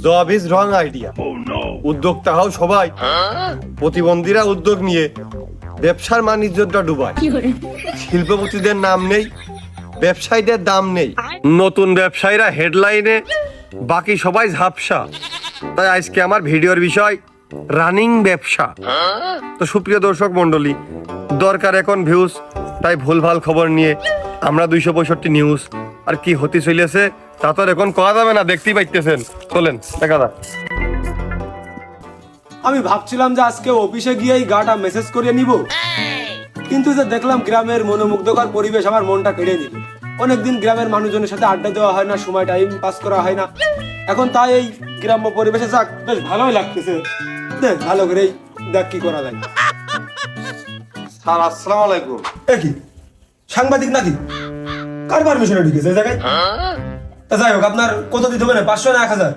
Job is wrong idea. উদ্যোক্তা হও সবাই, প্রতিবন্ধীরা উদ্যোগ নিয়ে ব্যবসার বাণিজ্যটা ডুবায়। শিল্পপতিদের নাম নেই, ব্যবসায়ীদের দাম নেই। নতুন ব্যবসায়ীরা হেডলাইনে, বাকি সবাই ঝাপসা। তাই আজকে আমার ভিডিওর বিষয় রানিং ব্যবসা। তো সুপ্রিয় দর্শক মন্ডলী, দরকার এখন ভিউজ, তাই ভুলভাল খবর নিয়ে আমরা 265 নিউজ আর কি হতে চলেছে তা তো এখন করা যাবে না, দেখতেই পাইতেছেন। চলেন দেখা যাক। আমি ভাবছিলাম যে আজকে অফিসে গিয়েই গাটা মেসেজ করিয়ে নিব, কিন্তু যে দেখলাম গ্রামের মনোমুগ্ধকর পরিবেশ আমার মনটা কেড়ে নিল। অনেকদিন গ্রামের মানুষজনের সাথে আড্ডা দেওয়া হয় না, সময় টাইম পাস করা হয় না। এখন তাই এই গ্রাম্য পরিবেশে যাক, বেশ ভালোই লাগতেছে। দেখ ভালো করেই দেখ কি করা যায়। স্যার আসসালামু আলাইকুম। কি সাংবাদিক নাকি? কার পারমিশনে ঢুকেছে এই জায়গায়? তা যাই হোক, আপনার কত দিতে হবে না? 500 না 1000?